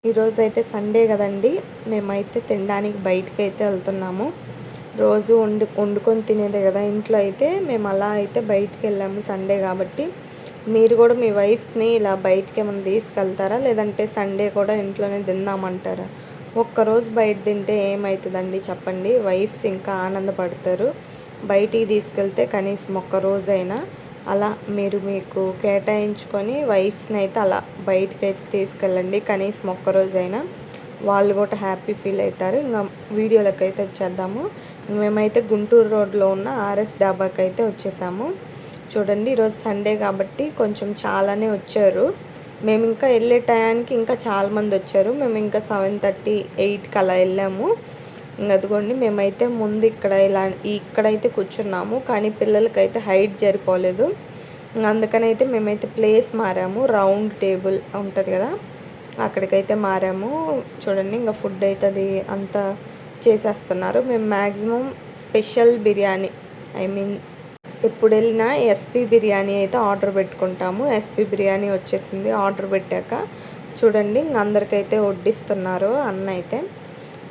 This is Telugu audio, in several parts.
ఈరోజైతే సండే కదండి. మేమైతే తినడానికి బయటికైతే వెళ్తున్నాము. రోజు వండుకొని తినేదే కదా ఇంట్లో. అయితే మేము అలా అయితే బయటికి వెళ్ళాము సండే కాబట్టి. మీరు కూడా మీ వైఫ్స్ని ఇలా బయటికి ఏమైనా తీసుకెళ్తారా, లేదంటే సండే కూడా ఇంట్లోనే తిందామంటారా? ఒక్కరోజు బయట తింటే ఏమవుతుందండి చెప్పండి. వైఫ్స్ ఇంకా ఆనందపడతారు. బయటికి తీసుకెళ్తే కనీసం ఒక్కరోజైనా అలా మీరు మీకు కేటాయించుకొని వైఫ్స్ని అయితే అలా బయటకైతే తీసుకెళ్ళండి. కనీసం ఒక్కరోజైనా వాళ్ళు కూడా హ్యాపీ ఫీల్ అవుతారు. ఇంకా వీడియోలోకి అయితే వచ్చేద్దాము. మేమైతే గుంటూరు రోడ్లో ఉన్న ఆర్ఎస్ డాబాకి అయితే వచ్చేసాము. చూడండి, ఈరోజు సండే కాబట్టి కొంచెం చాలానే వచ్చారు. మేము ఇంకా వెళ్ళే టయానికి ఇంకా చాలామంది వచ్చారు. మేము ఇంకా 7:30, 8కి అలా వెళ్ళాము. ఇంక అదిగోండి, మేమైతే ముందు ఇక్కడైతే కూర్చున్నాము. కానీ పిల్లలకైతే హైట్ సరిపోలేదు. అందుకనైతే మేమైతే ప్లేస్ మారాము. రౌండ్ టేబుల్ ఉంటుంది కదా, అక్కడికైతే మారాము. చూడండి, ఇంకా ఫుడ్ అయితే అది అంతా చేసేస్తున్నారు. మేము మ్యాక్సిమం స్పెషల్ బిర్యానీ, ఎప్పుడు వెళ్ళినా ఎస్పీ బిర్యానీ అయితే ఆర్డర్ పెట్టుకుంటాము. ఎస్పీ బిర్యానీ వచ్చేసింది ఆర్డర్ పెట్టాక. చూడండి, ఇంక అందరికైతే వడ్డిస్తున్నారు. అన్న అయితే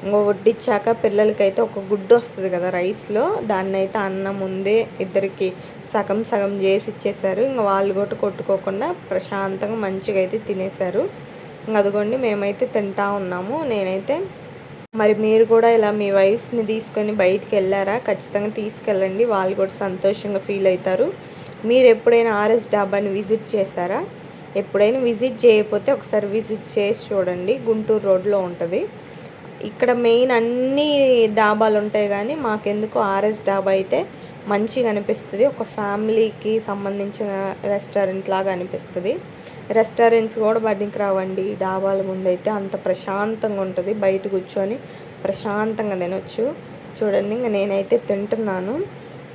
ఇంకో వడ్డిచ్చాక పిల్లలకైతే ఒక గుడ్డు వస్తుంది కదా రైస్లో, దాన్ని అయితే అన్న ముందే ఇద్దరికి సగం సగం చేసి ఇచ్చేసారు. ఇంకా వాళ్ళు కూడా కొట్టుకోకుండా ప్రశాంతంగా మంచిగా అయితే తినేశారు. ఇంకా అదిగోండి, మేమైతే తింటా ఉన్నాము. నేనైతే మరి మీరు కూడా ఇలా మీ వైఫ్స్ని తీసుకొని బయటికి వెళ్ళారా? ఖచ్చితంగా తీసుకెళ్ళండి, వాళ్ళు కూడా సంతోషంగా ఫీల్ అవుతారు. మీరు ఎప్పుడైనా ఆర్ఎస్ డాబాని విజిట్ చేశారా? ఎప్పుడైనా విజిట్ చేయకపోతే ఒకసారి విజిట్ చేసి చూడండి. గుంటూరు రోడ్లో ఉంటుంది. ఇక్కడ మెయిన్ అన్ని డాబాలు ఉంటాయి, కానీ మాకెందుకు ఆర్ఎస్ డాబా అయితే మంచిగా అనిపిస్తుంది. ఒక ఫ్యామిలీకి సంబంధించిన రెస్టారెంట్ లాగా అనిపిస్తుంది. రెస్టారెంట్స్ కూడా బడికి రావండి. డాబాల ముందు అయితే అంత ప్రశాంతంగా ఉంటుంది. బయట కూర్చొని ప్రశాంతంగా తినొచ్చు. చూడండి, ఇంకా నేనైతే తింటున్నాను.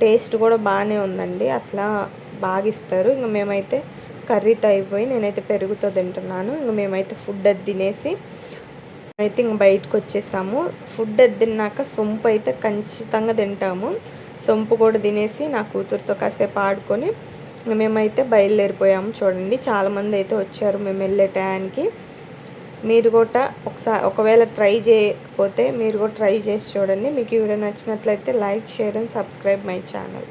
టేస్ట్ కూడా బాగానే ఉందండి. అసలు బాగా ఇస్తారు. ఇంకా మేమైతే కర్రీతో అయిపోయి నేనైతే పెరుగుతో తింటున్నాను. ఇంకా మేమైతే ఫుడ్ అది తినేసి అయితే ఇంక బయటకు వచ్చేసాము. ఫుడ్ అది తిన్నాక సొంపు అయితే ఖచ్చితంగా తింటాము. సొంపు కూడా తినేసి నా కూతురుతో కాసేపు ఆడుకొని మేమైతే బయలుదేరిపోయాము. చూడండి, చాలామంది అయితే వచ్చారు మేము వెళ్ళే టయానికి. మీరు కూడా ఒకవేళ ట్రై చేయకపోతే మీరు కూడా ట్రై చేసి చూడండి. మీకు ఈ వీడియో నచ్చినట్లయితే like, share and subscribe my channel.